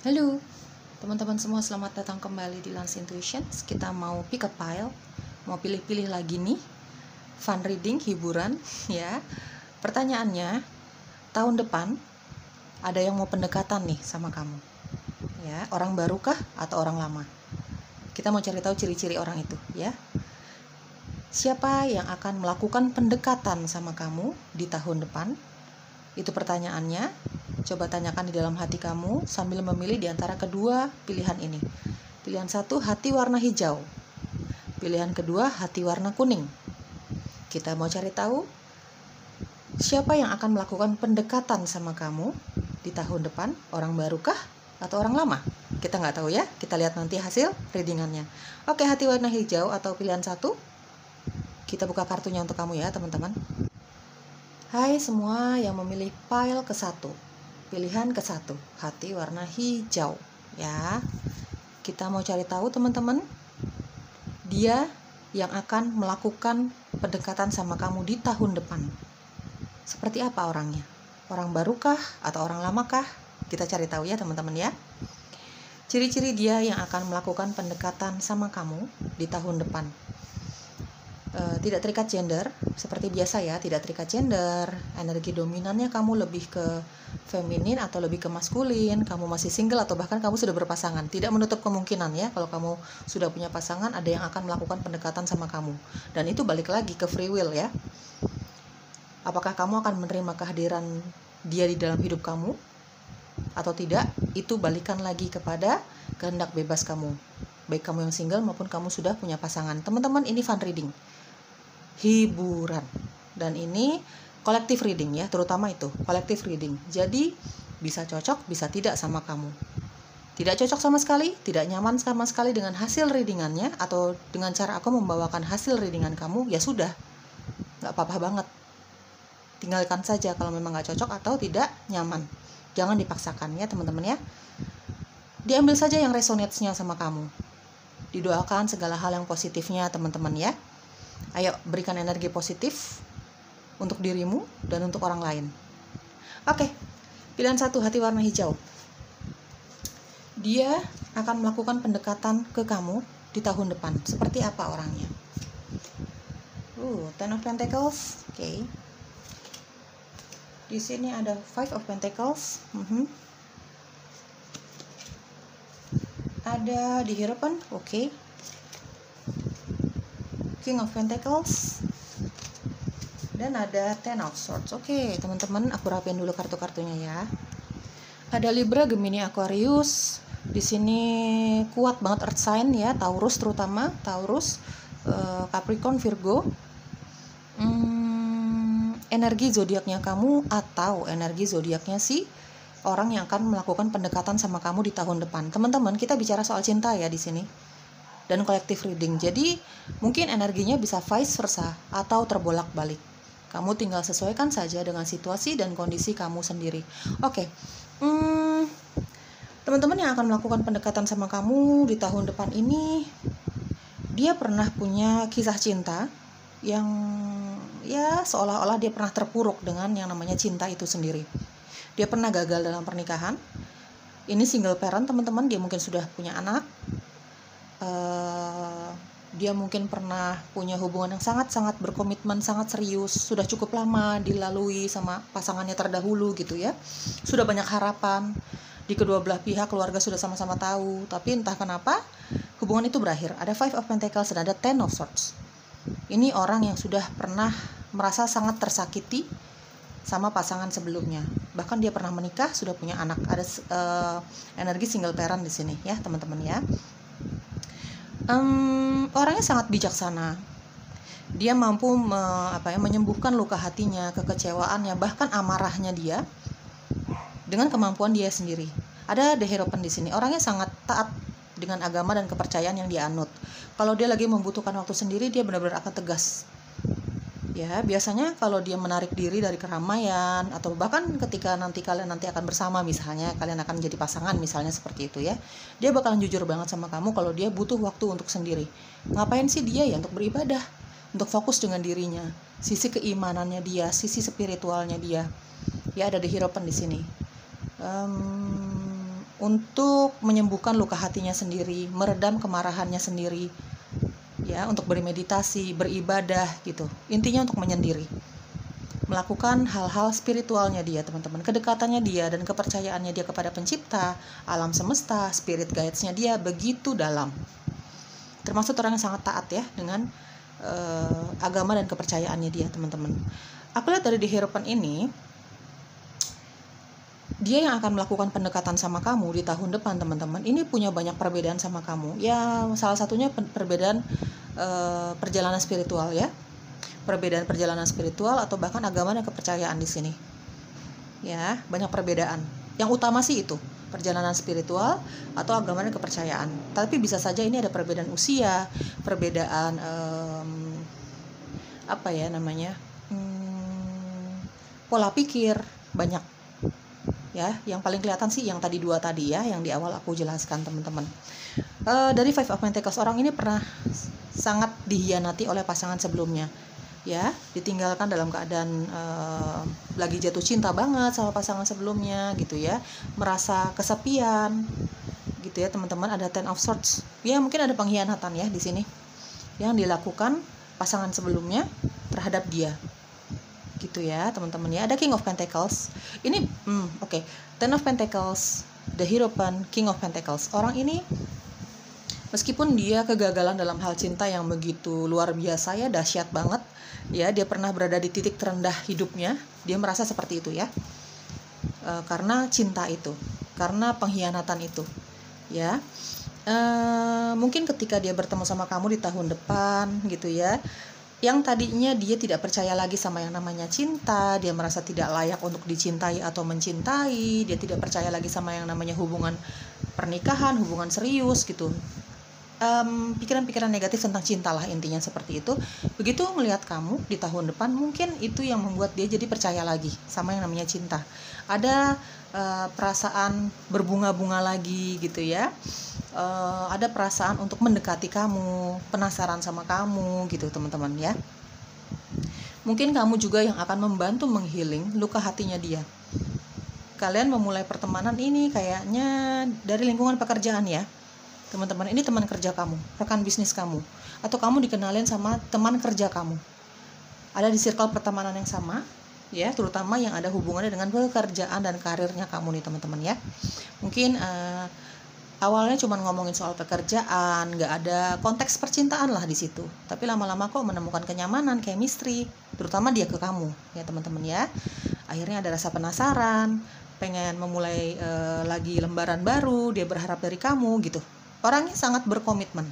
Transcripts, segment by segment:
Halo teman-teman semua, selamat datang kembali di Lance Intuitions. Kita mau pick a pile, mau pilih-pilih lagi nih, fun reading, hiburan ya. Pertanyaannya, tahun depan ada yang mau pendekatan nih sama kamu ya, orang baru kah atau orang lama? Kita mau cari tahu ciri-ciri orang itu ya. Siapa yang akan melakukan pendekatan sama kamu di tahun depan? Itu pertanyaannya. Coba tanyakan di dalam hati kamu sambil memilih di antara kedua pilihan ini. Pilihan satu, hati warna hijau. Pilihan kedua, hati warna kuning. Kita mau cari tahu siapa yang akan melakukan pendekatan sama kamu di tahun depan, orang baru kah atau orang lama? Kita nggak tahu ya, kita lihat nanti hasil readingannya. Oke, hati warna hijau atau pilihan satu. Kita buka kartunya untuk kamu ya teman-teman. Hai semua yang memilih pile ke-1, pilihan ke-1, hati warna hijau ya. Kita mau cari tahu teman-teman, dia yang akan melakukan pendekatan sama kamu di tahun depan. Seperti apa orangnya? Orang barukah atau orang lamakah? Kita cari tahu ya teman-teman ya. Ciri-ciri dia yang akan melakukan pendekatan sama kamu di tahun depan. Tidak terikat gender, seperti biasa ya, tidak terikat gender. Energi dominannya kamu lebih ke feminin atau lebih ke maskulin, kamu masih single atau bahkan kamu sudah berpasangan. Tidak menutup kemungkinan ya, kalau kamu sudah punya pasangan, ada yang akan melakukan pendekatan sama kamu. Dan itu balik lagi ke free will ya. Apakah kamu akan menerima kehadiran dia di dalam hidup kamu atau tidak? Itu balikan lagi kepada kehendak bebas kamu, baik kamu yang single maupun kamu sudah punya pasangan. Teman-teman, ini fun reading, hiburan, dan ini collective reading ya, terutama itu collective reading. Jadi bisa cocok, bisa tidak sama kamu. Tidak cocok sama sekali, tidak nyaman sama sekali dengan hasil readingannya atau dengan cara aku membawakan hasil readingan kamu, ya sudah, nggak apa-apa banget. Tinggalkan saja kalau memang nggak cocok atau tidak nyaman. Jangan dipaksakan ya teman-teman ya. Diambil saja yang resonates-nya sama kamu. Didoakan segala hal yang positifnya teman-teman ya. Ayo berikan energi positif untuk dirimu dan untuk orang lain. Oke, pilihan satu, hati warna hijau. Dia akan melakukan pendekatan ke kamu di tahun depan. Seperti apa orangnya? Ten of Pentacles. Oke. Di sini ada Five of Pentacles. Ada di Hierophant. Oke. King of Pentacles, dan ada Ten of Swords. Oke, teman-teman, aku rapiin dulu kartu-kartunya ya. Ada Libra, Gemini, Aquarius. Di sini kuat banget earth sign ya, Taurus terutama, Taurus, Capricorn, Virgo. Energi zodiaknya kamu atau energi zodiaknya si orang yang akan melakukan pendekatan sama kamu di tahun depan. Teman-teman, kita bicara soal cinta ya di sini. Dan collective reading, jadi mungkin energinya bisa vice versa atau terbolak-balik. Kamu tinggal sesuaikan saja dengan situasi dan kondisi kamu sendiri. Oke, teman-teman yang akan melakukan pendekatan sama kamu di tahun depan ini, dia pernah punya kisah cinta yang ya seolah-olah dia pernah terpuruk dengan yang namanya cinta itu sendiri. Dia pernah gagal dalam pernikahan. Ini single parent teman-teman, dia mungkin sudah punya anak. Dia mungkin pernah punya hubungan yang sangat-sangat berkomitmen, sangat serius, sudah cukup lama dilalui sama pasangannya terdahulu gitu ya. Sudah banyak harapan di kedua belah pihak, keluarga sudah sama-sama tahu, tapi entah kenapa hubungan itu berakhir. Ada Five of Pentacles dan ada Ten of Swords. Ini orang yang sudah pernah merasa sangat tersakiti sama pasangan sebelumnya. Bahkan dia pernah menikah, sudah punya anak. Ada energi single parent di sini ya teman-teman ya. Orangnya sangat bijaksana. Dia mampu menyembuhkan luka hatinya, kekecewaannya, bahkan amarahnya dia dengan kemampuan dia sendiri. Ada The Hierophant di sini. Orangnya sangat taat dengan agama dan kepercayaan yang dia anut. Kalau dia lagi membutuhkan waktu sendiri, dia benar-benar akan tegas. Ya, biasanya kalau dia menarik diri dari keramaian atau bahkan ketika kalian akan bersama, misalnya kalian akan menjadi pasangan misalnya seperti itu ya, dia bakalan jujur banget sama kamu kalau dia butuh waktu untuk sendiri. Ngapain sih dia ya? Untuk beribadah, untuk fokus dengan dirinya, sisi keimanannya dia, sisi spiritualnya dia. Ya, ada The Hierophant di sini. untuk menyembuhkan luka hatinya sendiri, meredam kemarahannya sendiri, ya, untuk bermeditasi, beribadah gitu. Intinya untuk menyendiri, melakukan hal-hal spiritualnya dia, teman-teman, kedekatannya dia dan kepercayaannya dia kepada pencipta, alam semesta, spirit guides-nya dia begitu dalam. Termasuk orang yang sangat taat ya dengan agama dan kepercayaannya dia, teman-teman. Aku lihat dari di Hierophant ini, dia yang akan melakukan pendekatan sama kamu di tahun depan, teman-teman. Ini punya banyak perbedaan sama kamu. Ya, salah satunya perbedaan perjalanan spiritual ya. Perbedaan perjalanan spiritual atau bahkan agama dan kepercayaan di sini. Ya, banyak perbedaan. Yang utama sih itu, perjalanan spiritual atau agama dan kepercayaan. Tapi bisa saja ini ada perbedaan usia, perbedaan pola pikir, banyak. Ya, yang paling kelihatan sih yang tadi dua tadi ya, yang di awal aku jelaskan, teman-teman. Dari Five of Pentacles, orang ini pernah sangat dihianati oleh pasangan sebelumnya. Ya, ditinggalkan dalam keadaan lagi jatuh cinta banget sama pasangan sebelumnya gitu ya, merasa kesepian gitu ya, teman-teman. Ada Ten of Swords. Ya, mungkin ada pengkhianatan ya di sini yang dilakukan pasangan sebelumnya terhadap dia. Gitu ya, teman-teman ya. Ada King of Pentacles. Ini Ten of Pentacles, The Hierophant, King of Pentacles. Orang ini meskipun dia kegagalan dalam hal cinta yang begitu luar biasa ya, dahsyat banget ya, dia pernah berada di titik terendah hidupnya, dia merasa seperti itu ya, karena cinta itu, karena pengkhianatan itu ya. Mungkin ketika dia bertemu sama kamu di tahun depan gitu ya, yang tadinya dia tidak percaya lagi sama yang namanya cinta, dia merasa tidak layak untuk dicintai atau mencintai, dia tidak percaya lagi sama yang namanya hubungan pernikahan, hubungan serius gitu. Pikiran-pikiran negatif tentang cinta lah, intinya seperti itu. Begitu melihat kamu di tahun depan, mungkin itu yang membuat dia jadi percaya lagi sama yang namanya cinta. Ada perasaan berbunga-bunga lagi gitu ya. Ada perasaan untuk mendekati kamu, penasaran sama kamu gitu, teman-teman ya. Mungkin kamu juga yang akan membantu menghealing luka hatinya dia. Kalian memulai pertemanan ini kayaknya dari lingkungan pekerjaan ya, teman-teman. Ini teman kerja kamu, rekan bisnis kamu, atau kamu dikenalin sama teman kerja kamu. Ada di circle pertemanan yang sama ya, terutama yang ada hubungannya dengan pekerjaan dan karirnya kamu nih, teman-teman ya. Mungkin awalnya cuma ngomongin soal pekerjaan, nggak ada konteks percintaan lah di situ. Tapi lama-lama kok menemukan kenyamanan, chemistry, terutama dia ke kamu ya, teman-teman ya. Akhirnya ada rasa penasaran, pengen memulai lagi lembaran baru, dia berharap dari kamu gitu. Orangnya sangat berkomitmen,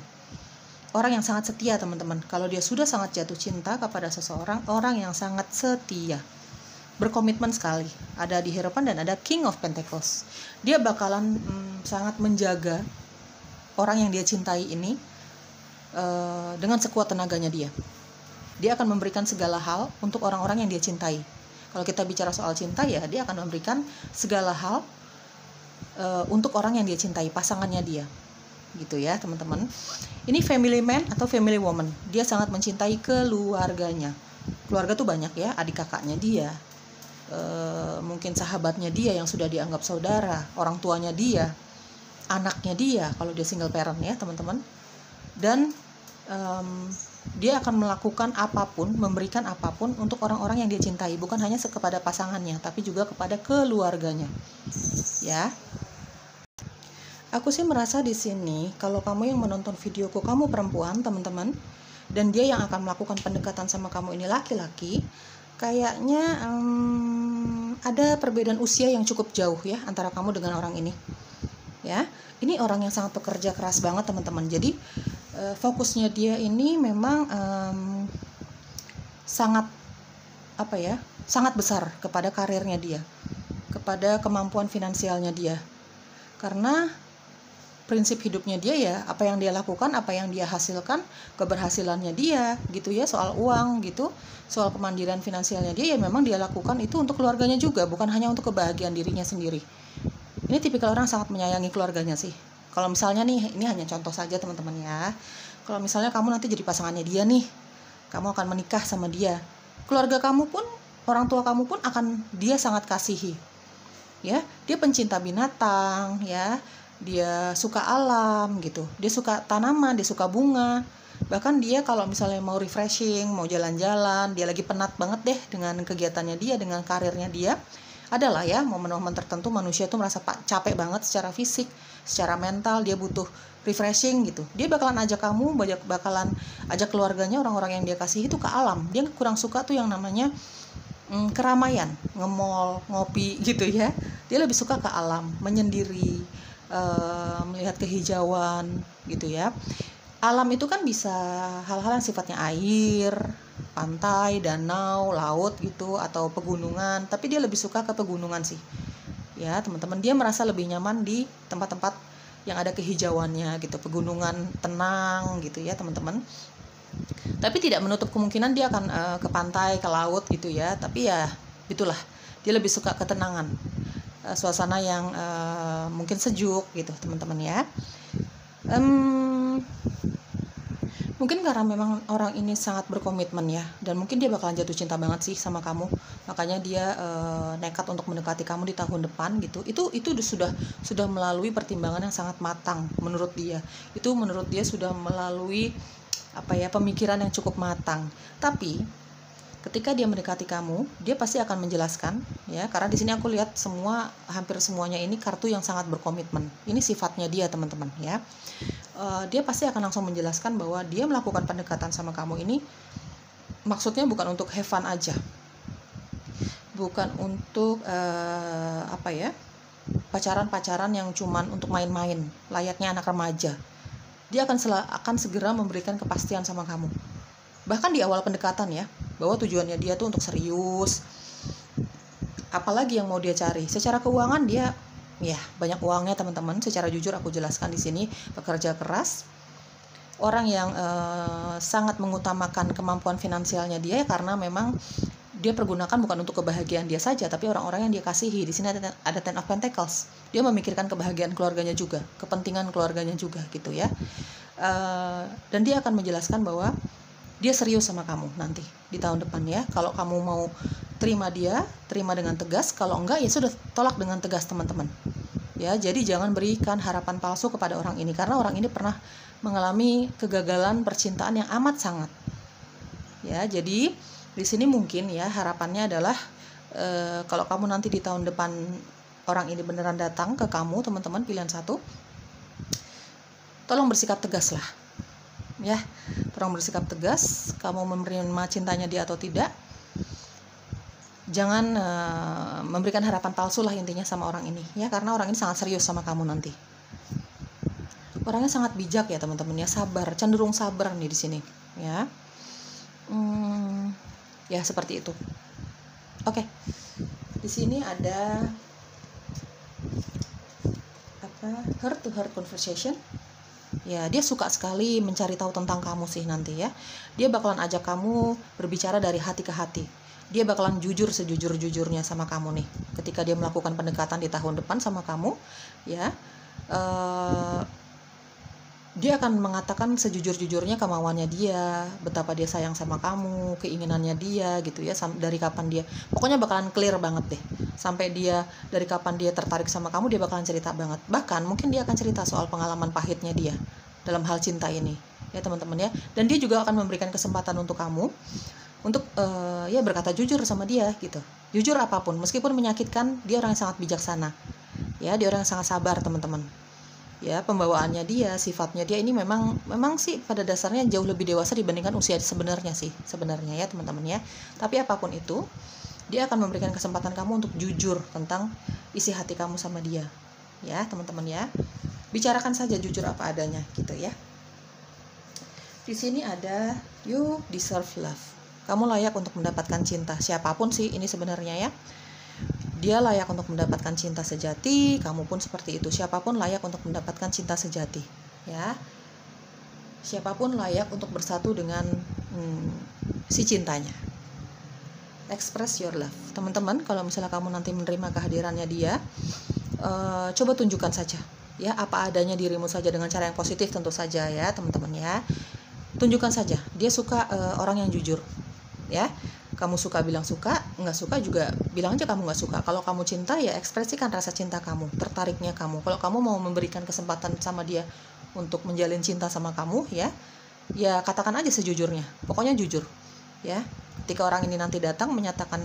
orang yang sangat setia, teman-teman. Kalau dia sudah sangat jatuh cinta kepada seseorang, orang yang sangat setia, berkomitmen sekali. Ada di Hierophant dan ada King of Pentacles. Dia bakalan sangat menjaga orang yang dia cintai ini dengan sekuat tenaganya dia. Dia akan memberikan segala hal untuk orang-orang yang dia cintai. Kalau kita bicara soal cinta ya, dia akan memberikan segala hal untuk orang yang dia cintai, pasangannya dia. Gitu ya, teman-teman. Ini family man atau family woman. Dia sangat mencintai keluarganya. Keluarga tuh banyak ya, adik kakaknya dia, mungkin sahabatnya dia yang sudah dianggap saudara, orang tuanya dia, anaknya dia kalau dia single parent ya, teman-teman. Dan dia akan melakukan apapun, memberikan apapun untuk orang-orang yang dia cintai, bukan hanya kepada pasangannya, tapi juga kepada keluarganya ya. Aku sih merasa di sini, kalau kamu yang menonton videoku, kamu perempuan, teman-teman, dan dia yang akan melakukan pendekatan sama kamu ini laki-laki, kayaknya ada perbedaan usia yang cukup jauh ya antara kamu dengan orang ini. Ya, ini orang yang sangat pekerja keras banget, teman-teman. Jadi fokusnya dia ini memang sangat sangat besar kepada karirnya dia, kepada kemampuan finansialnya dia. Karena prinsip hidupnya dia ya, apa yang dia lakukan, apa yang dia hasilkan, keberhasilannya dia gitu ya, soal uang gitu, soal kemandirian finansialnya dia ya, memang dia lakukan itu untuk keluarganya juga, bukan hanya untuk kebahagiaan dirinya sendiri. Ini tipikal orang sangat menyayangi keluarganya sih. Kalau misalnya nih, ini hanya contoh saja teman-teman ya, kalau misalnya kamu nanti jadi pasangannya dia nih, kamu akan menikah sama dia, keluarga kamu pun, orang tua kamu pun akan dia sangat kasihi. ya. Dia pencinta binatang, ya. Dia suka alam gitu. Dia suka tanaman, dia suka bunga. Bahkan dia kalau misalnya mau refreshing, mau jalan-jalan, dia lagi penat banget deh dengan kegiatannya dia, dengan karirnya dia. Adalah ya momen-momen tertentu manusia tuh merasa capek banget secara fisik, secara mental, dia butuh refreshing gitu. Dia bakalan ajak kamu, bakalan ajak keluarganya, orang-orang yang dia kasih itu ke alam. Dia kurang suka tuh yang namanya keramaian, nge-mall, ngopi gitu ya. Dia lebih suka ke alam, menyendiri, melihat kehijauan gitu ya. Alam itu kan bisa hal-hal yang sifatnya air, pantai, danau, laut gitu, atau pegunungan. Tapi dia lebih suka ke pegunungan sih. Ya teman-teman, dia merasa lebih nyaman di tempat-tempat yang ada kehijauannya gitu, pegunungan tenang gitu ya teman-teman. Tapi tidak menutup kemungkinan dia akan ke pantai, ke laut gitu ya. Tapi ya itulah, dia lebih suka ketenangan, suasana yang mungkin sejuk gitu teman-teman ya. Mungkin karena memang orang ini sangat berkomitmen ya, dan mungkin dia bakalan jatuh cinta banget sih sama kamu. Makanya dia nekat untuk mendekati kamu di tahun depan gitu. Itu sudah melalui pertimbangan yang sangat matang menurut dia. Itu menurut dia sudah melalui pemikiran yang cukup matang. Tapi ketika dia mendekati kamu, dia pasti akan menjelaskan ya, karena di sini aku lihat hampir semuanya ini kartu yang sangat berkomitmen. Ini sifatnya dia teman-teman ya. Dia pasti akan langsung menjelaskan bahwa dia melakukan pendekatan sama kamu ini maksudnya bukan untuk have fun aja, bukan untuk pacaran yang cuman untuk main-main layaknya anak remaja. Dia akan segera memberikan kepastian sama kamu, bahkan di awal pendekatan ya, bahwa tujuannya dia tuh untuk serius. Apalagi yang mau dia cari secara keuangan, dia ya banyak uangnya teman-teman. Secara jujur aku jelaskan di sini, pekerja keras, orang yang sangat mengutamakan kemampuan finansialnya dia, karena memang dia pergunakan bukan untuk kebahagiaan dia saja, tapi orang-orang yang dia kasihi. Di sini ada Ten of Pentacles. Dia memikirkan kebahagiaan keluarganya juga, kepentingan keluarganya juga gitu ya. Dan dia akan menjelaskan bahwa dia serius sama kamu nanti di tahun depan ya. Kalau kamu mau terima dia, terima dengan tegas. Kalau enggak ya sudah, tolak dengan tegas teman-teman. Ya, jadi jangan berikan harapan palsu kepada orang ini, karena orang ini pernah mengalami kegagalan percintaan yang amat sangat. Ya, jadi di sini mungkin ya harapannya adalah kalau kamu nanti di tahun depan orang ini beneran datang ke kamu, teman-teman, pilihan satu, tolong bersikap tegas lah. Ya, tolong bersikap tegas. Kamu menerima cintanya dia atau tidak. Jangan memberikan harapan palsu lah intinya sama orang ini ya, karena orang ini sangat serius sama kamu nanti. Orangnya sangat bijak ya teman-teman ya, sabar, cenderung sabar nih di sini ya. Ya seperti itu. Oke. Di sini ada heart to heart conversation. Ya, dia suka sekali mencari tahu tentang kamu sih nanti ya. Dia bakalan ajak kamu berbicara dari hati ke hati. Dia bakalan jujur sejujur-jujurnya sama kamu nih. Ketika dia melakukan pendekatan di tahun depan sama kamu, ya, dia akan mengatakan sejujur-jujurnya kemauannya dia, betapa dia sayang sama kamu, keinginannya dia gitu ya, dari kapan dia, pokoknya bakalan clear banget deh. Sampai dia dari kapan dia tertarik sama kamu, dia bakalan cerita banget. Bahkan mungkin dia akan cerita soal pengalaman pahitnya dia dalam hal cinta ini ya teman-teman ya. Dan dia juga akan memberikan kesempatan untuk kamu untuk ya berkata jujur sama dia gitu. Jujur apapun, meskipun menyakitkan, dia orang yang sangat bijaksana. Ya, dia orang yang sangat sabar, teman-teman. Ya, pembawaannya dia, sifatnya dia ini memang sih pada dasarnya jauh lebih dewasa dibandingkan usia sebenarnya ya, teman-teman ya. Tapi apapun itu, dia akan memberikan kesempatan kamu untuk jujur tentang isi hati kamu sama dia. Ya, teman-teman ya. Bicarakan saja jujur apa adanya gitu ya. Di sini ada you deserve love. Kamu layak untuk mendapatkan cinta. Siapapun sih ini sebenarnya ya. Dia layak untuk mendapatkan cinta sejati, kamu pun seperti itu. Siapapun layak untuk mendapatkan cinta sejati, ya. Siapapun layak untuk bersatu dengan si cintanya. Express your love, teman-teman. Kalau misalnya kamu nanti menerima kehadirannya dia, coba tunjukkan saja, ya, apa adanya dirimu saja dengan cara yang positif tentu saja ya, teman-teman ya. Tunjukkan saja. Dia suka orang yang jujur, ya. Kamu suka bilang suka, nggak suka juga bilang aja kamu nggak suka. Kalau kamu cinta ya ekspresikan rasa cinta kamu, tertariknya kamu. Kalau kamu mau memberikan kesempatan sama dia untuk menjalin cinta sama kamu, ya katakan aja sejujurnya. Pokoknya jujur, ya. Ketika orang ini nanti datang menyatakan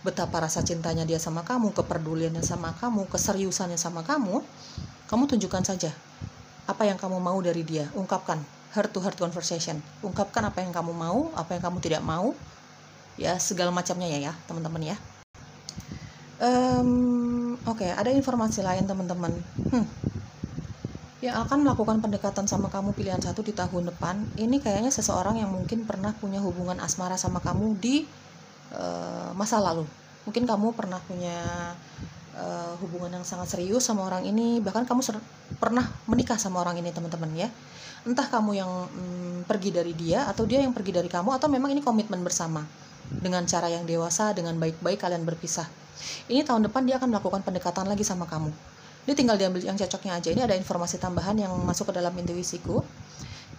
betapa rasa cintanya dia sama kamu, kepeduliannya sama kamu, keseriusannya sama kamu tunjukkan saja apa yang kamu mau dari dia. Ungkapkan heart to heart conversation. Ungkapkan apa yang kamu mau, apa yang kamu tidak mau, ya segala macamnya ya teman-teman ya. Oke, ada informasi lain teman-teman. Yang akan melakukan pendekatan sama kamu pilihan 1 di tahun depan, ini kayaknya seseorang yang mungkin pernah punya hubungan asmara sama kamu di masa lalu. Mungkin kamu pernah punya hubungan yang sangat serius sama orang ini, bahkan kamu pernah menikah sama orang ini teman-teman ya. Entah kamu yang pergi dari dia, atau dia yang pergi dari kamu, atau memang ini komitmen bersama dengan cara yang dewasa, dengan baik-baik kalian berpisah. Ini tahun depan dia akan melakukan pendekatan lagi sama kamu. Ini tinggal diambil yang cocoknya aja. Ini ada informasi tambahan yang masuk ke dalam intuisiku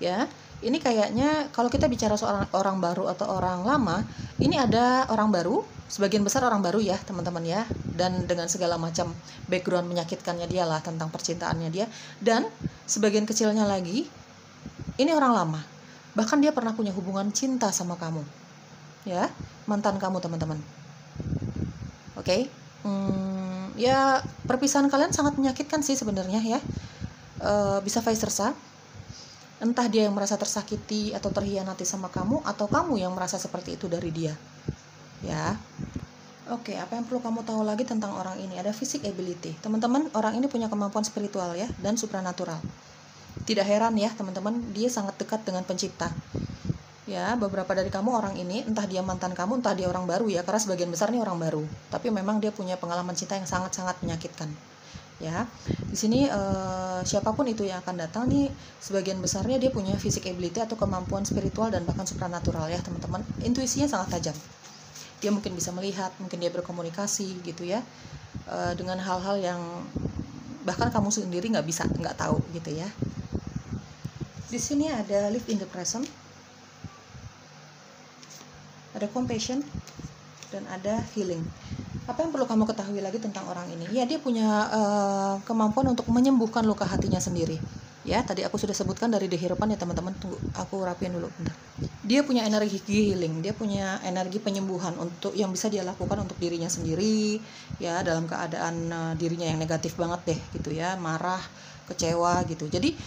ya. Ini kayaknya kalau kita bicara soal orang baru atau orang lama, ini ada orang baru, sebagian besar orang baru ya teman-teman ya, dan dengan segala macam background menyakitkannya dia lah tentang percintaannya dia, dan sebagian kecilnya lagi ini orang lama, bahkan dia pernah punya hubungan cinta sama kamu ya, mantan kamu teman-teman. Oke. Ya perpisahan kalian sangat menyakitkan sih sebenarnya ya. Bisa vice versa. Entah dia yang merasa tersakiti atau terhianati sama kamu, atau kamu yang merasa seperti itu dari dia. Ya. Oke, apa yang perlu kamu tahu lagi tentang orang ini? Ada physic ability. Teman-teman, orang ini punya kemampuan spiritual ya, dan supranatural. Tidak heran ya, teman-teman, dia sangat dekat dengan pencipta. Ya, beberapa dari kamu orang ini, entah dia mantan kamu, entah dia orang baru ya, karena sebagian besar ini orang baru. Tapi memang dia punya pengalaman cinta yang sangat-sangat menyakitkan. Ya, di sini siapapun itu yang akan datang nih, sebagian besarnya dia punya physic ability atau kemampuan spiritual dan bahkan supranatural ya teman-teman. Intuisinya sangat tajam. Dia mungkin bisa melihat, mungkin dia berkomunikasi gitu ya, dengan hal-hal yang bahkan kamu sendiri nggak tahu gitu ya. Di sini ada live in the present, ada compassion, dan ada healing. Apa yang perlu kamu ketahui lagi tentang orang ini? Ya, dia punya kemampuan untuk menyembuhkan luka hatinya sendiri. Ya, tadi aku sudah sebutkan dari The Hierophant ya teman-teman. Tunggu, aku rapiin dulu bentar. Dia punya energi healing, dia punya energi penyembuhan untuk yang bisa dia lakukan untuk dirinya sendiri. Ya, dalam keadaan dirinya yang negatif banget deh gitu ya, marah, kecewa gitu. Jadi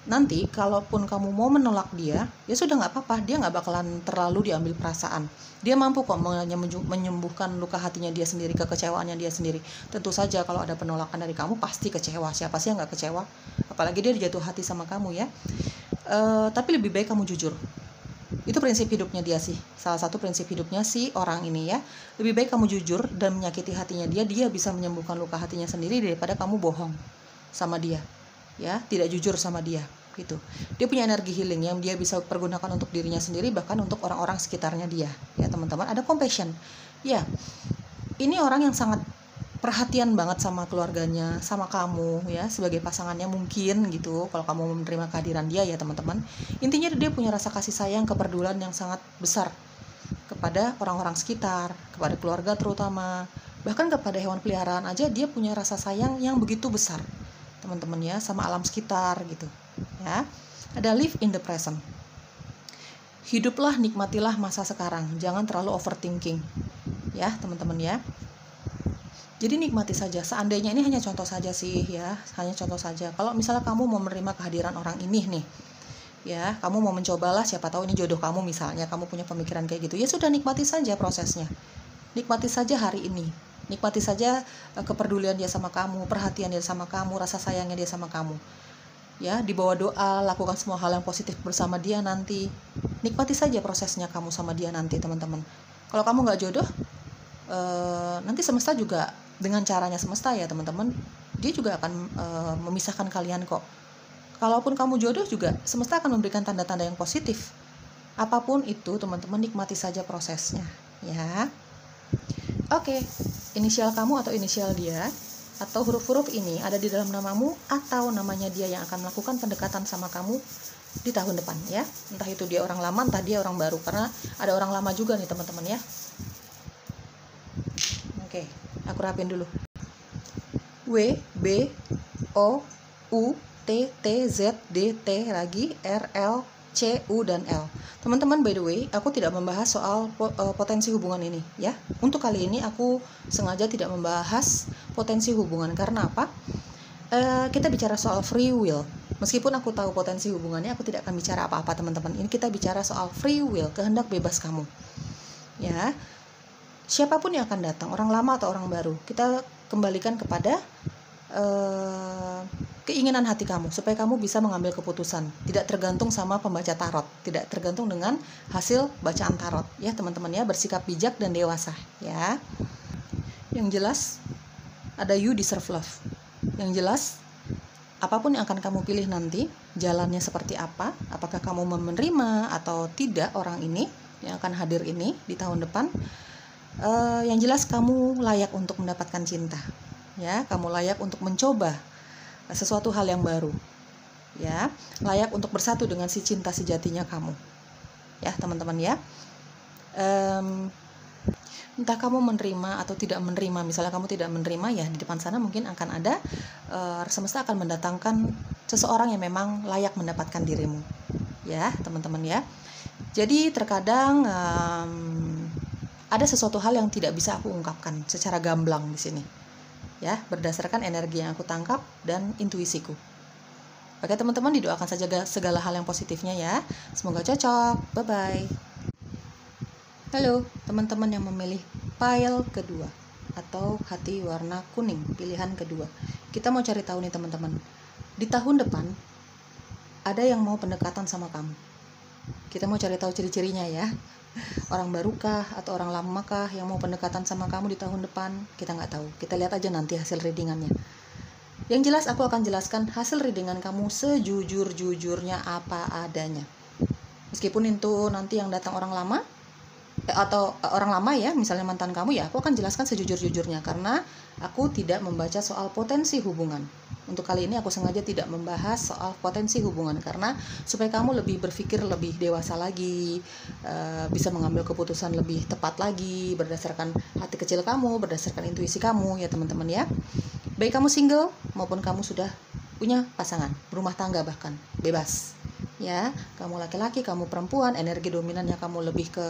nanti kalaupun kamu mau menolak dia, ya sudah nggak apa-apa, dia nggak bakalan terlalu diambil perasaan. Dia mampu kok menyembuhkan luka hatinya dia sendiri, kekecewaannya dia sendiri. Tentu saja kalau ada penolakan dari kamu pasti kecewa, siapa sih yang nggak kecewa? Apalagi dia jatuh hati sama kamu ya. Tapi lebih baik kamu jujur. Itu prinsip hidupnya dia sih. Salah satu prinsip hidupnya si orang ini ya. Lebih baik kamu jujur dan menyakiti hatinya dia. Dia bisa menyembuhkan luka hatinya sendiri daripada kamu bohong sama dia. Ya, tidak jujur sama dia gitu. Dia punya energi healing yang dia bisa pergunakan untuk dirinya sendiri, bahkan untuk orang-orang sekitarnya dia ya teman-teman. Ada compassion ya, ini orang yang sangat perhatian banget sama keluarganya, sama kamu ya, sebagai pasangannya mungkin gitu, kalau kamu menerima kehadiran dia ya teman-teman. Intinya dia punya rasa kasih sayang, kepedulian yang sangat besar kepada orang-orang sekitar, kepada keluarga terutama, bahkan kepada hewan peliharaan aja dia punya rasa sayang yang begitu besar teman-teman ya, sama alam sekitar gitu ya. Ada live in the present. Hiduplah, nikmatilah masa sekarang, jangan terlalu overthinking ya teman-teman ya. Jadi nikmati saja. Seandainya ini hanya contoh saja sih ya, hanya contoh saja. Kalau misalnya kamu mau menerima kehadiran orang ini nih ya, kamu mau mencobalah, siapa tahu ini jodoh kamu misalnya, kamu punya pemikiran kayak gitu, ya sudah nikmati saja prosesnya, nikmati saja hari ini. Nikmati saja kepedulian dia sama kamu, perhatian dia sama kamu, rasa sayangnya dia sama kamu. Ya, dibawa doa, lakukan semua hal yang positif bersama dia nanti. Nikmati saja prosesnya kamu sama dia nanti, teman-teman. Kalau kamu nggak jodoh, nanti semesta juga dengan caranya semesta ya, teman-teman. Dia juga akan memisahkan kalian kok. Kalaupun kamu jodoh juga, semesta akan memberikan tanda-tanda yang positif. Apapun itu, teman-teman, nikmati saja prosesnya, ya. Oke, inisial kamu atau inisial dia, atau huruf-huruf ini ada di dalam namamu atau namanya dia yang akan melakukan pendekatan sama kamu di tahun depan ya. Entah itu dia orang lama, entah dia orang baru, karena ada orang lama juga nih teman-teman ya. Oke, aku rapin dulu. W, B, O, U, T, T, Z, D, T lagi, R, L, C, U, dan L. Teman-teman, by the way, aku tidak membahas soal potensi hubungan ini ya. Untuk kali ini aku sengaja tidak membahas potensi hubungan. Karena apa? Kita bicara soal free will. Meskipun aku tahu potensi hubungannya, aku tidak akan bicara apa-apa teman-teman. Ini kita bicara soal free will, kehendak bebas kamu. Ya, siapapun yang akan datang, orang lama atau orang baru, kita kembalikan kepada keinginan hati kamu, supaya kamu bisa mengambil keputusan. Tidak tergantung sama pembaca tarot, tidak tergantung dengan hasil bacaan tarot. Ya teman-teman ya, bersikap bijak dan dewasa ya. Yang jelas, ada you deserve love. Yang jelas, apapun yang akan kamu pilih nanti, jalannya seperti apa, apakah kamu menerima atau tidak orang ini yang akan hadir ini di tahun depan, yang jelas kamu layak untuk mendapatkan cinta ya, kamu layak untuk mencoba sesuatu hal yang baru ya, layak untuk bersatu dengan si cinta sejatinya kamu ya teman-teman ya. Entah kamu menerima atau tidak menerima, misalnya kamu tidak menerima ya, di depan sana mungkin akan ada semesta akan mendatangkan seseorang yang memang layak mendapatkan dirimu ya teman-teman ya. Jadi terkadang ada sesuatu hal yang tidak bisa aku ungkapkan secara gamblang di sini ya, berdasarkan energi yang aku tangkap dan intuisiku. Oke teman-teman, didoakan saja segala hal yang positifnya ya, semoga cocok. Bye bye. Halo teman-teman yang memilih pile kedua atau hati warna kuning, pilihan kedua. Kita mau cari tahu nih teman-teman, di tahun depan ada yang mau pendekatan sama kamu. Kita mau cari tahu ciri-cirinya ya. Orang barukah atau orang lamakah yang mau pendekatan sama kamu di tahun depan? Kita nggak tahu. Kita lihat aja nanti hasil readingannya. Yang jelas aku akan jelaskan hasil readingan kamu sejujur-jujurnya apa adanya. Meskipun itu nanti yang datang orang lama atau orang lama ya, misalnya mantan kamu ya, aku akan jelaskan sejujur-jujurnya karena aku tidak membaca soal potensi hubungan. Untuk kali ini aku sengaja tidak membahas soal potensi hubungan karena supaya kamu lebih berpikir lebih dewasa lagi, bisa mengambil keputusan lebih tepat lagi berdasarkan hati kecil kamu, berdasarkan intuisi kamu ya teman-teman ya. Baik kamu single maupun kamu sudah punya pasangan, berumah tangga bahkan, bebas. Ya, kamu laki-laki, kamu perempuan, energi dominannya kamu lebih ke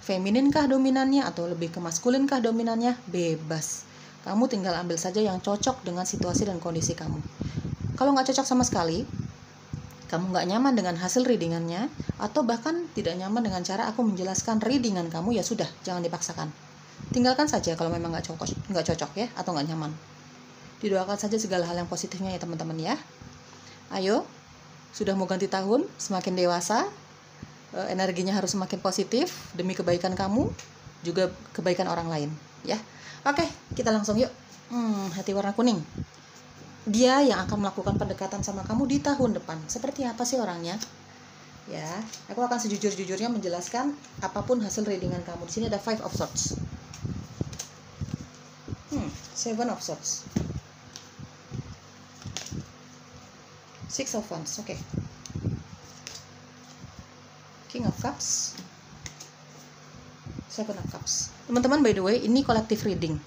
feminin kah dominannya atau lebih ke maskulin kah dominannya, bebas. Kamu tinggal ambil saja yang cocok dengan situasi dan kondisi kamu. Kalau nggak cocok sama sekali, kamu nggak nyaman dengan hasil readingannya, atau bahkan tidak nyaman dengan cara aku menjelaskan readingan kamu, ya sudah, jangan dipaksakan. Tinggalkan saja kalau memang nggak cocok ya, atau nggak nyaman. Didoakan saja segala hal yang positifnya ya teman-teman ya. Ayo, sudah mau ganti tahun, semakin dewasa, energinya harus semakin positif demi kebaikan kamu, juga kebaikan orang lain ya. Oke, kita langsung yuk. Hati warna kuning. Dia yang akan melakukan pendekatan sama kamu di tahun depan. Seperti apa sih orangnya? Ya, aku akan sejujur-jujurnya menjelaskan apapun hasil readingan kamu. Di sini ada 5 of Swords. 7 of Swords. 6 of Wands. Oke. King of Cups. 7 of Cups. Teman-teman, by the way, ini collective reading,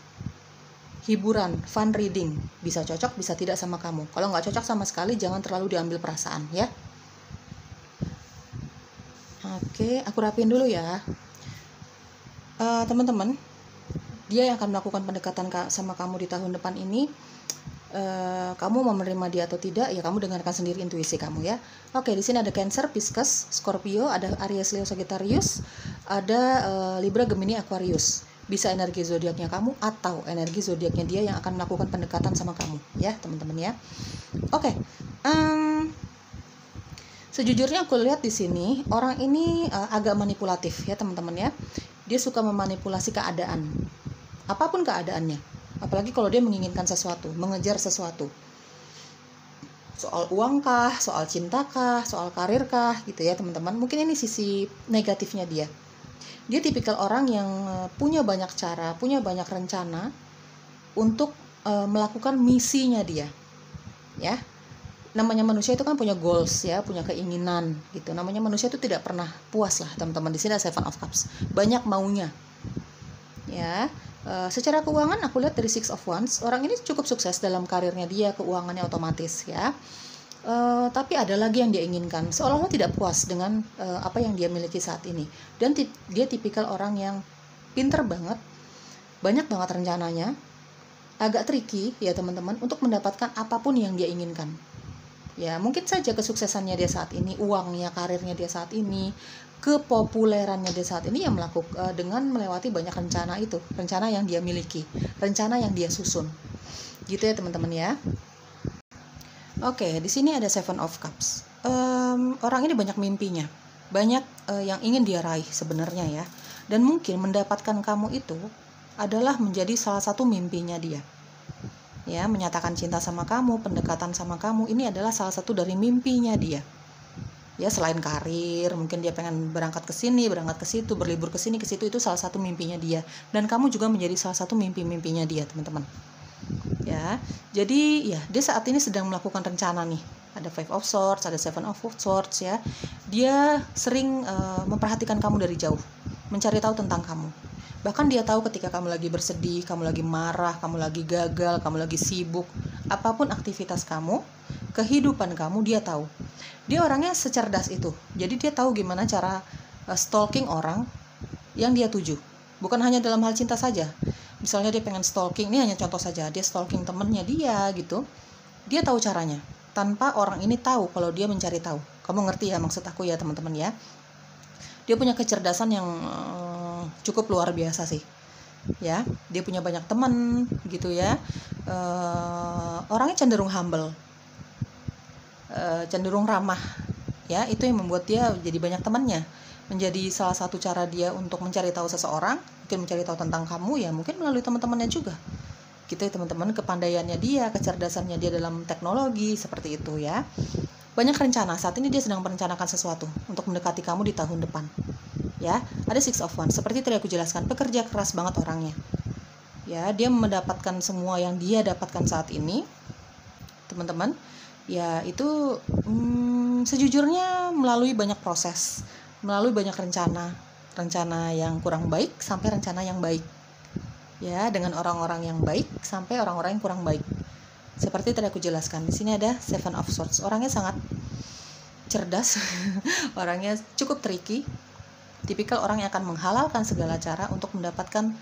hiburan, fun reading, bisa cocok, bisa tidak sama kamu. Kalau nggak cocok sama sekali, jangan terlalu diambil perasaan ya. Oke, aku rapiin dulu ya. Teman-teman, dia yang akan melakukan pendekatan sama kamu di tahun depan ini, kamu mau menerima dia atau tidak, ya kamu dengarkan sendiri intuisi kamu ya. Oke, di sini ada Cancer, Pisces, Scorpio, ada Aries, Leo, Sagittarius, ada Libra, Gemini, Aquarius. Bisa energi zodiaknya kamu atau energi zodiaknya dia yang akan melakukan pendekatan sama kamu ya teman-teman ya. Oke, sejujurnya aku lihat di sini orang ini agak manipulatif ya teman-teman ya. Dia suka memanipulasi keadaan, apapun keadaannya. Apalagi kalau dia menginginkan sesuatu, mengejar sesuatu. Soal uang kah, soal cinta kah, soal karir kah gitu ya teman-teman. Mungkin ini sisi negatifnya dia. Dia tipikal orang yang punya banyak cara, punya banyak rencana untuk melakukan misinya dia. Ya. namanya manusia itu kan punya goals ya, punya keinginan gitu. Namanya manusia itu tidak pernah puas lah teman-teman. Di sini ada Seven of Cups, banyak maunya ya. Secara keuangan aku lihat dari Six of Wands, orang ini cukup sukses dalam karirnya dia, keuangannya otomatis ya. Tapi ada lagi yang dia inginkan, seolah-olah tidak puas dengan apa yang dia miliki saat ini. Dan dia tipikal orang yang pinter banget, banyak banget rencananya, agak tricky ya teman-teman untuk mendapatkan apapun yang dia inginkan. Ya mungkin saja kesuksesannya dia saat ini, uangnya, karirnya dia saat ini, kepopulerannya dia saat ini yang melakukan dengan melewati banyak rencana itu, rencana yang dia miliki, rencana yang dia susun. Gitu ya teman-teman ya. Oke, di sini ada Seven of Cups. Orang ini banyak mimpinya, banyak yang ingin dia raih sebenarnya ya. Dan mungkin mendapatkan kamu itu adalah menjadi salah satu mimpinya dia. Ya, menyatakan cinta sama kamu, pendekatan sama kamu, ini adalah salah satu dari mimpinya dia. Ya, selain karir, mungkin dia pengen berangkat ke sini, berangkat ke situ, berlibur ke sini, ke situ, itu salah satu mimpinya dia. Dan kamu juga menjadi salah satu mimpi-mimpinya dia, teman-teman. Ya, jadi ya dia saat ini sedang melakukan rencana nih. Ada Five of Swords, ada Seven of Swords ya. Dia sering memperhatikan kamu dari jauh, mencari tahu tentang kamu. Bahkan dia tahu ketika kamu lagi bersedih, kamu lagi marah, kamu lagi gagal, kamu lagi sibuk, apapun aktivitas kamu, kehidupan kamu, dia tahu. Dia orangnya secerdas itu. Jadi dia tahu gimana cara stalking orang yang dia tuju. Bukan hanya dalam hal cinta saja. Misalnya dia pengen stalking, ini hanya contoh saja, dia stalking temennya dia gitu, dia tahu caranya, tanpa orang ini tahu kalau dia mencari tahu. Kamu ngerti ya maksud aku ya teman-teman ya. Dia punya kecerdasan yang cukup luar biasa sih. Ya, dia punya banyak teman gitu ya. Orangnya cenderung humble, cenderung ramah. Ya, itu yang membuat dia jadi banyak temannya. Menjadi salah satu cara dia untuk mencari tahu seseorang, mungkin mencari tahu tentang kamu ya, mungkin melalui teman-temannya juga. Gitu ya teman-teman, kepandaiannya dia, kecerdasannya dia dalam teknologi, seperti itu ya. Banyak rencana, saat ini dia sedang merencanakan sesuatu untuk mendekati kamu di tahun depan. Ya, ada Six of Wands, seperti tadi aku jelaskan, pekerja keras banget orangnya. Ya, dia mendapatkan semua yang dia dapatkan saat ini, teman-teman. Ya, itu sejujurnya melalui banyak proses, melalui banyak rencana yang kurang baik sampai rencana yang baik. Ya, dengan orang-orang yang baik sampai orang-orang yang kurang baik. Seperti tadi aku jelaskan, di sini ada Seven of Swords. Orangnya sangat cerdas, orangnya cukup tricky. Tipikal orang yang akan menghalalkan segala cara untuk mendapatkan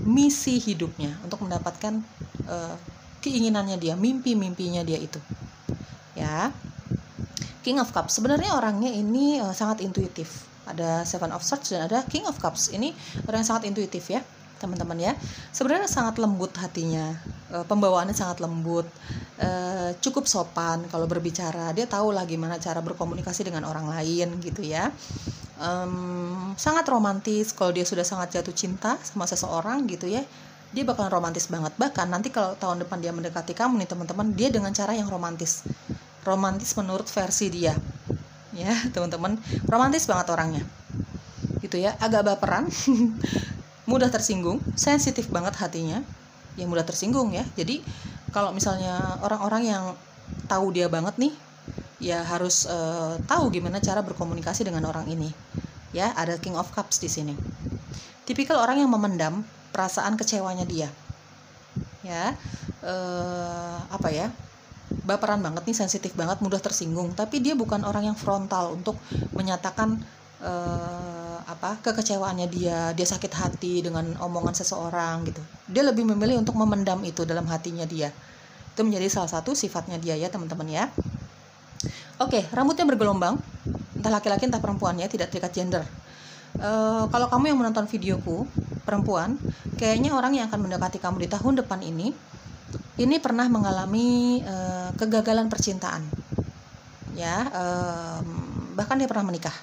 misi hidupnya, untuk mendapatkan keinginannya dia, mimpi-mimpinya dia itu. Ya. King of Cups, sebenarnya orangnya ini sangat intuitif. Ada Seven of Swords dan ada King of Cups. Ini orang yang sangat intuitif ya, teman-teman ya. Sebenarnya sangat lembut hatinya, pembawaannya sangat lembut, cukup sopan kalau berbicara. Dia tahu lah gimana cara berkomunikasi dengan orang lain gitu ya. Sangat romantis kalau dia sudah sangat jatuh cinta sama seseorang gitu ya. Dia bakalan romantis banget. Bahkan nanti kalau tahun depan dia mendekati kamu nih teman-teman, dia dengan cara yang romantis menurut versi dia ya teman-teman, romantis banget orangnya gitu ya, agak baperan mudah tersinggung, sensitif banget hatinya, yang mudah tersinggung ya. Jadi kalau misalnya orang-orang yang tahu dia banget nih ya harus tahu gimana cara berkomunikasi dengan orang ini ya. Ada King of Cups di sini, tipikal orang yang memendam perasaan kecewanya dia ya, baperan banget nih, sensitif banget, mudah tersinggung. Tapi dia bukan orang yang frontal untuk menyatakan kekecewaannya dia sakit hati dengan omongan seseorang gitu. Dia lebih memilih untuk memendam itu dalam hatinya dia. Itu menjadi salah satu sifatnya dia ya teman-teman ya. Oke, rambutnya bergelombang, entah laki-laki entah perempuan ya, tidak terikat gender. Kalau kamu yang menonton videoku perempuan, kayaknya orang yang akan mendekati kamu di tahun depan ini pernah mengalami kegagalan percintaan ya, bahkan dia pernah menikah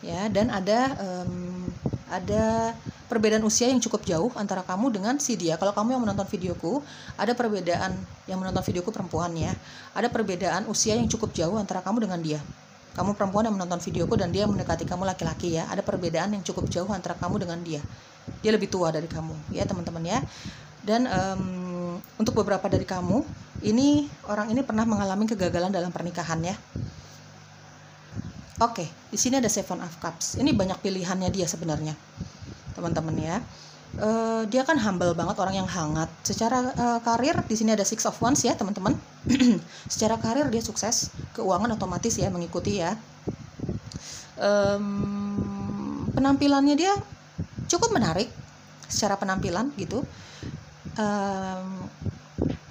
ya. Dan ada perbedaan usia yang cukup jauh antara kamu dengan si dia. Kalau kamu yang menonton videoku, ada perbedaan, yang menonton videoku perempuan ya, ada perbedaan usia yang cukup jauh antara kamu dengan dia. Kamu perempuan yang menonton videoku dan dia mendekati kamu laki-laki ya, ada perbedaan yang cukup jauh antara kamu dengan dia. Dia lebih tua dari kamu ya teman-teman ya. Dan untuk beberapa dari kamu Ini orang ini pernah mengalami kegagalan dalam pernikahan ya. Oke, di sini ada Seven of Cups. Ini banyak pilihannya dia sebenarnya, teman-teman ya. Dia kan humble banget, orang yang hangat. Secara karir di sini ada Six of Wands ya, teman-teman. Secara karir dia sukses, keuangan otomatis ya mengikuti ya. Penampilannya dia cukup menarik secara penampilan gitu.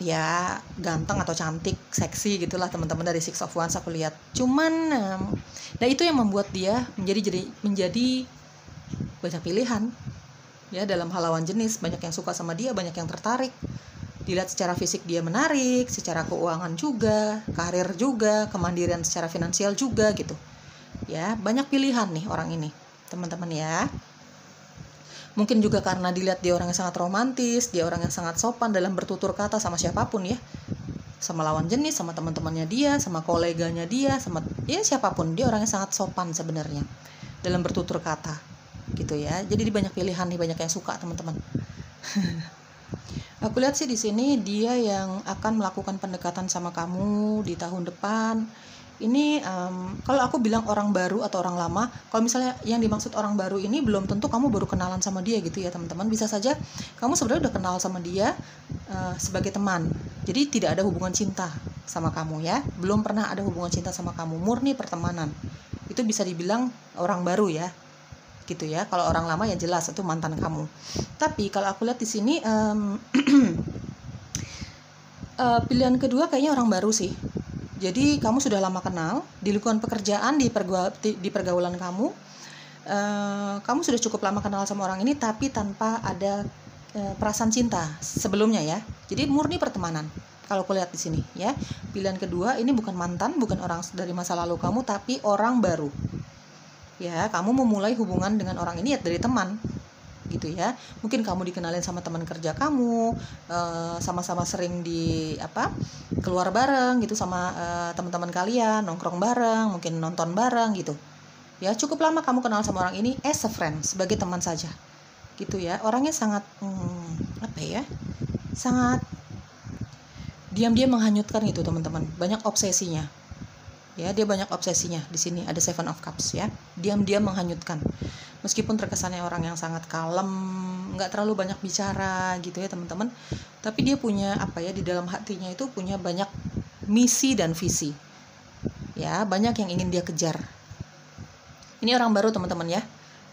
Ya ganteng atau cantik, seksi gitulah teman-teman dari Six of Wands aku lihat. Cuman nah itu yang membuat dia menjadi banyak pilihan ya dalam hal lawan jenis. Banyak yang suka sama dia, banyak yang tertarik. Dilihat secara fisik dia menarik, secara keuangan juga, karir juga, kemandirian secara finansial juga gitu. Ya, banyak pilihan nih orang ini, teman-teman ya. Mungkin juga karena dilihat dia orang yang sangat romantis, dia orang yang sangat sopan dalam bertutur kata sama siapapun ya. Sama lawan jenis, sama teman-temannya dia, sama koleganya dia, sama ya siapapun. Dia orang yang sangat sopan sebenarnya dalam bertutur kata. Gitu ya. Jadi banyak pilihan nih, banyak yang suka, teman-teman. Aku lihat sih di sini dia yang akan melakukan pendekatan sama kamu di tahun depan. Ini kalau aku bilang orang baru atau orang lama, kalau misalnya yang dimaksud orang baru ini belum tentu kamu baru kenalan sama dia gitu ya teman-teman. Bisa saja kamu sebenarnya udah kenal sama dia sebagai teman. Jadi tidak ada hubungan cinta sama kamu ya. Belum pernah ada hubungan cinta sama kamu, murni pertemanan. Itu bisa dibilang orang baru ya. Gitu ya. Kalau orang lama ya jelas itu mantan kamu. Tapi kalau aku lihat di sini pilihan kedua kayaknya orang baru sih. Jadi kamu sudah lama kenal di lingkungan pekerjaan, di pergaulan kamu, kamu sudah cukup lama kenal sama orang ini, tapi tanpa ada perasaan cinta sebelumnya ya. Jadi murni pertemanan. Kalau aku lihat di sini ya, pilihan kedua ini bukan mantan, bukan orang dari masa lalu kamu, tapi orang baru. Ya, kamu memulai hubungan dengan orang ini ya dari teman. Gitu ya, mungkin kamu dikenalin sama teman kerja kamu, sama-sama sering keluar bareng gitu sama teman-teman kalian, nongkrong bareng, mungkin nonton bareng gitu ya. Cukup lama kamu kenal sama orang ini as a friend, sebagai teman saja gitu ya. Orangnya sangat sangat diam-diam menghanyutkan gitu teman-teman, banyak obsesinya ya. Dia banyak obsesinya. Di sini ada Seven of Cups ya, diam-diam menghanyutkan. Meskipun terkesannya orang yang sangat kalem, nggak terlalu banyak bicara gitu ya teman-teman, tapi dia punya di dalam hatinya itu punya banyak misi dan visi ya, banyak yang ingin dia kejar. Ini orang baru teman-teman ya,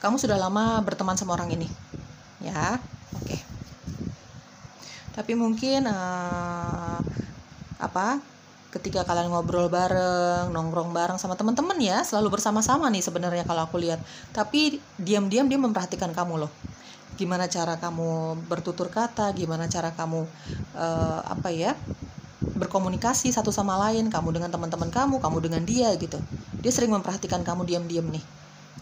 kamu sudah lama berteman sama orang ini ya. Oke. Tapi mungkin ketika kalian ngobrol bareng, nongkrong bareng sama teman-teman ya, selalu bersama-sama nih sebenarnya kalau aku lihat. Tapi diam-diam dia memperhatikan kamu loh. Gimana cara kamu bertutur kata, gimana cara kamu berkomunikasi satu sama lain, kamu dengan teman-teman kamu dengan dia gitu. Dia sering memperhatikan kamu diam-diam nih.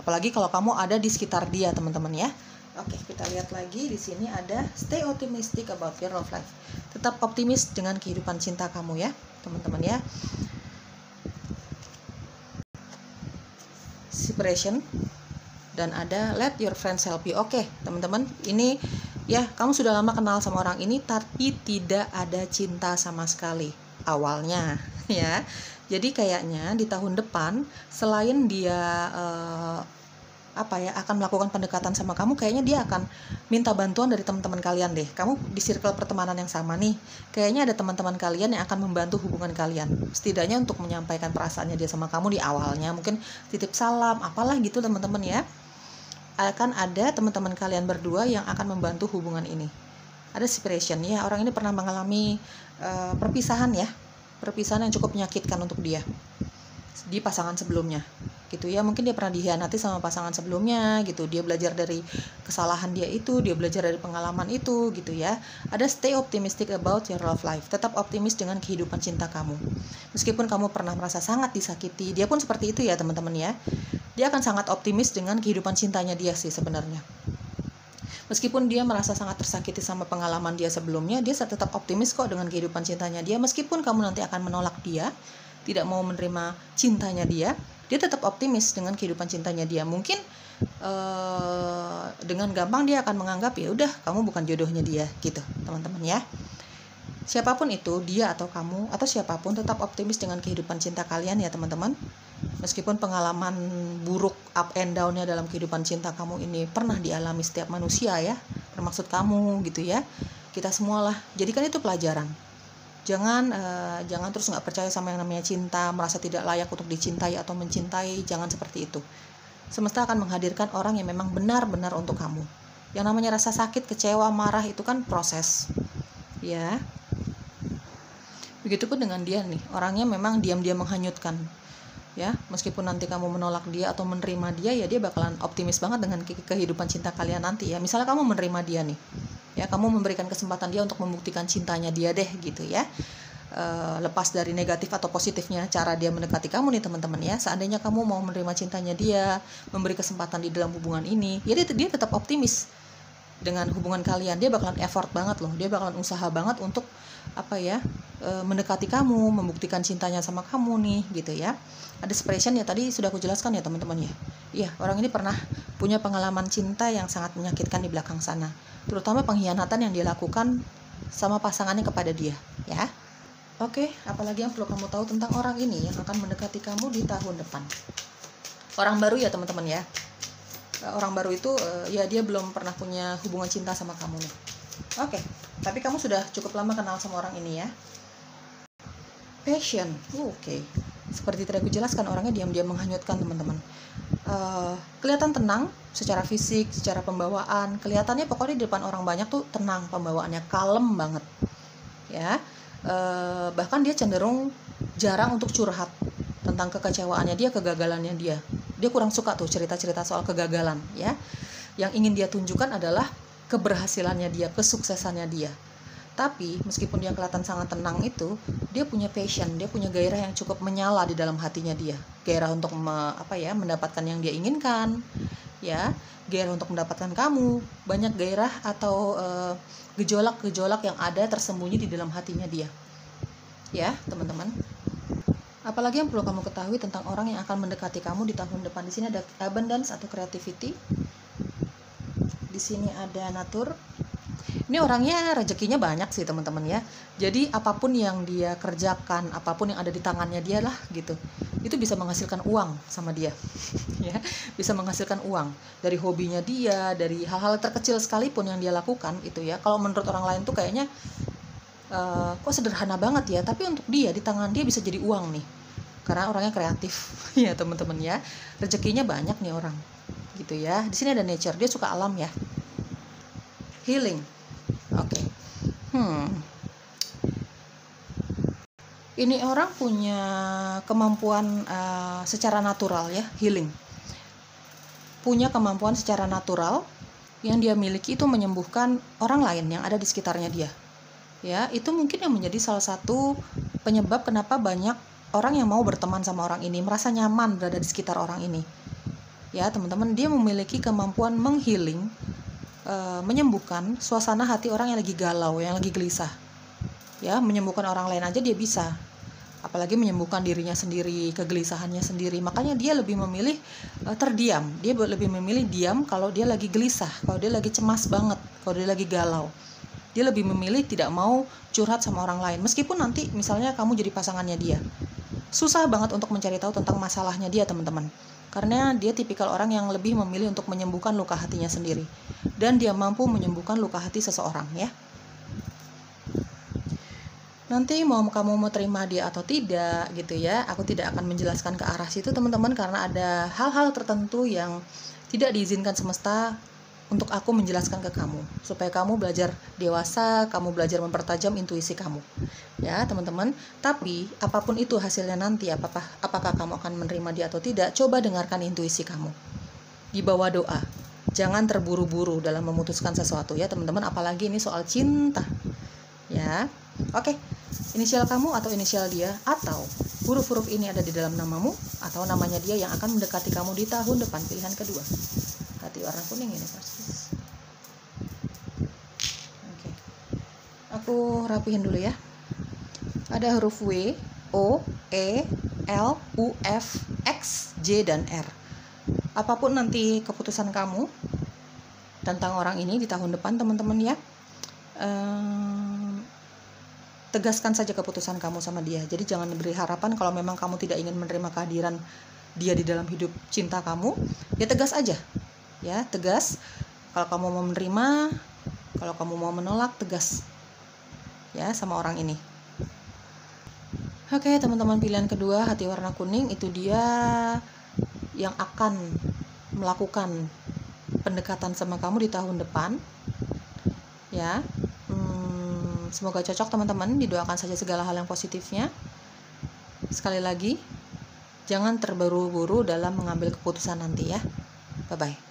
Apalagi kalau kamu ada di sekitar dia, teman-teman ya. Oke, kita lihat lagi di sini ada stay optimistic about your love life. Tetap optimis dengan kehidupan cinta kamu ya, teman-teman ya. Separation dan ada let your friends help you. Oke, teman-teman, ini ya kamu sudah lama kenal sama orang ini tapi tidak ada cinta sama sekali awalnya ya. Jadi kayaknya di tahun depan selain dia akan melakukan pendekatan sama kamu, kayaknya dia akan minta bantuan dari teman-teman kalian deh. Kamu di circle pertemanan yang sama nih, kayaknya ada teman-teman kalian yang akan membantu hubungan kalian, setidaknya untuk menyampaikan perasaannya dia sama kamu di awalnya, mungkin titip salam apalah gitu teman-teman ya. Akan ada teman-teman kalian berdua yang akan membantu hubungan ini. Ada separation ya, orang ini pernah mengalami perpisahan yang cukup menyakitkan untuk dia di pasangan sebelumnya gitu ya. Mungkin dia pernah dikhianati sama pasangan sebelumnya gitu. Dia belajar dari kesalahan dia itu, dia belajar dari pengalaman itu gitu ya. Ada stay optimistic about your love life. Tetap optimis dengan kehidupan cinta kamu. Meskipun kamu pernah merasa sangat disakiti, dia pun seperti itu ya teman-teman ya. Dia akan sangat optimis dengan kehidupan cintanya dia sih sebenarnya. Meskipun dia merasa sangat tersakiti sama pengalaman dia sebelumnya, dia tetap optimis kok dengan kehidupan cintanya dia. Meskipun kamu nanti akan menolak dia, tidak mau menerima cintanya dia tetap optimis dengan kehidupan cintanya dia. Mungkin dengan gampang dia akan menganggap ya udah kamu bukan jodohnya dia gitu teman-teman ya. Siapapun itu, dia atau kamu atau siapapun, tetap optimis dengan kehidupan cinta kalian ya teman-teman. Meskipun pengalaman buruk up and down-nya dalam kehidupan cinta kamu ini pernah dialami setiap manusia ya, termasuk kamu gitu ya. Kita semualah, jadikan itu pelajaran. Jangan terus nggak percaya sama yang namanya cinta, merasa tidak layak untuk dicintai atau mencintai. Jangan seperti itu. Semesta akan menghadirkan orang yang memang benar-benar untuk kamu. Yang namanya rasa sakit, kecewa, marah itu kan proses ya. Begitupun dengan dia nih, orangnya memang diam-diam menghanyutkan ya. Meskipun nanti kamu menolak dia atau menerima dia, ya dia bakalan optimis banget dengan kehidupan cinta kalian nanti ya. Misalnya kamu menerima dia nih ya, kamu memberikan kesempatan dia untuk membuktikan cintanya dia deh gitu ya. Lepas dari negatif atau positifnya cara dia mendekati kamu nih teman-teman ya. Seandainya kamu mau menerima cintanya dia, memberi kesempatan di dalam hubungan ini, ya dia tetap optimis dengan hubungan kalian. Dia bakalan effort banget loh, dia bakalan usaha banget untuk mendekati kamu, membuktikan cintanya sama kamu nih gitu ya. Ada expression ya, tadi sudah aku jelaskan ya teman-teman ya. Iya, orang ini pernah punya pengalaman cinta yang sangat menyakitkan di belakang sana, terutama pengkhianatan yang dia lakukan sama pasangannya kepada dia ya. Oke, apalagi yang perlu kamu tahu tentang orang ini yang akan mendekati kamu di tahun depan? Orang baru ya teman-teman ya. Orang baru itu ya dia belum pernah punya hubungan cinta sama kamu nih. Oke, tapi kamu sudah cukup lama kenal sama orang ini ya. Passion, oke. Seperti tadi aku jelaskan, orangnya diam-diam menghanyutkan teman-teman. Kelihatan tenang secara fisik, secara pembawaan. Kelihatannya pokoknya di depan orang banyak tuh tenang, pembawaannya kalem banget ya. Bahkan dia cenderung jarang untuk curhat tentang kekecewaannya dia, kegagalannya dia. Dia kurang suka tuh cerita-cerita soal kegagalan ya. Yang ingin dia tunjukkan adalah keberhasilannya dia, kesuksesannya dia. Tapi meskipun dia kelihatan sangat tenang itu, dia punya passion, dia punya gairah yang cukup menyala di dalam hatinya dia. Gairah untuk mendapatkan yang dia inginkan ya, gairah untuk mendapatkan kamu. Banyak gairah atau gejolak-gejolak yang ada tersembunyi di dalam hatinya dia ya teman-teman. Apalagi yang perlu kamu ketahui tentang orang yang akan mendekati kamu di tahun depan? Di sini ada abundance atau creativity, di sini ada nature. Ini orangnya rezekinya banyak sih teman-teman ya. Jadi apapun yang dia kerjakan, apapun yang ada di tangannya dia lah gitu, itu bisa menghasilkan uang sama dia ya, bisa menghasilkan uang dari hobinya dia, dari hal-hal terkecil sekalipun yang dia lakukan itu ya. Kalau menurut orang lain tuh kayaknya kok sederhana banget ya, tapi untuk dia, di tangan dia bisa jadi uang nih, karena orangnya kreatif ya teman-teman ya. Rezekinya banyak nih orang gitu ya. Di sini ada nature, dia suka alam ya. Healing, oke. Ini orang punya kemampuan secara natural ya, healing. Punya kemampuan secara natural yang dia miliki itu menyembuhkan orang lain yang ada di sekitarnya dia. Ya, itu mungkin yang menjadi salah satu penyebab kenapa banyak orang yang mau berteman sama orang ini, merasa nyaman berada di sekitar orang ini. Ya, teman-teman, dia memiliki kemampuan menghealing, menyembuhkan suasana hati orang yang lagi galau, yang lagi gelisah. Ya, menyembuhkan orang lain aja dia bisa, apalagi menyembuhkan dirinya sendiri, kegelisahannya sendiri. Makanya dia lebih memilih terdiam. Dia lebih memilih diam kalau dia lagi gelisah, kalau dia lagi cemas banget, kalau dia lagi galau. Dia lebih memilih tidak mau curhat sama orang lain. Meskipun nanti misalnya kamu jadi pasangannya dia, susah banget untuk mencari tahu tentang masalahnya dia teman-teman. Karena dia tipikal orang yang lebih memilih untuk menyembuhkan luka hatinya sendiri. Dan dia mampu menyembuhkan luka hati seseorang ya. Nanti mau kamu mau terima dia atau tidak gitu ya, aku tidak akan menjelaskan ke arah situ teman-teman, karena ada hal-hal tertentu yang tidak diizinkan semesta untuk aku menjelaskan ke kamu, supaya kamu belajar dewasa, kamu belajar mempertajam intuisi kamu ya teman-teman. Tapi apapun itu hasilnya nanti, apakah kamu akan menerima dia atau tidak, coba dengarkan intuisi kamu di bawah doa. Jangan terburu-buru dalam memutuskan sesuatu ya teman-teman, apalagi ini soal cinta ya. Oke, inisial kamu atau inisial dia, atau huruf-huruf ini ada di dalam namamu atau namanya dia yang akan mendekati kamu di tahun depan. Pilihan kedua, hati warna kuning ini persis. Oke, aku rapihin dulu ya. Ada huruf W, O, E, L, U, F, X, J, dan R. Apapun nanti keputusan kamu tentang orang ini di tahun depan teman-teman ya, tegaskan saja keputusan kamu sama dia. Jadi jangan beri harapan kalau memang kamu tidak ingin menerima kehadiran dia di dalam hidup cinta kamu, ya tegas aja. Ya, tegas. Kalau kamu mau menerima, kalau kamu mau menolak, tegas. Ya, sama orang ini. Oke, teman-teman, pilihan kedua, hati warna kuning, itu dia yang akan melakukan pendekatan sama kamu di tahun depan. Ya. Semoga cocok teman-teman, didoakan saja segala hal yang positifnya. Sekali lagi, jangan terburu-buru dalam mengambil keputusan nanti ya. Bye-bye.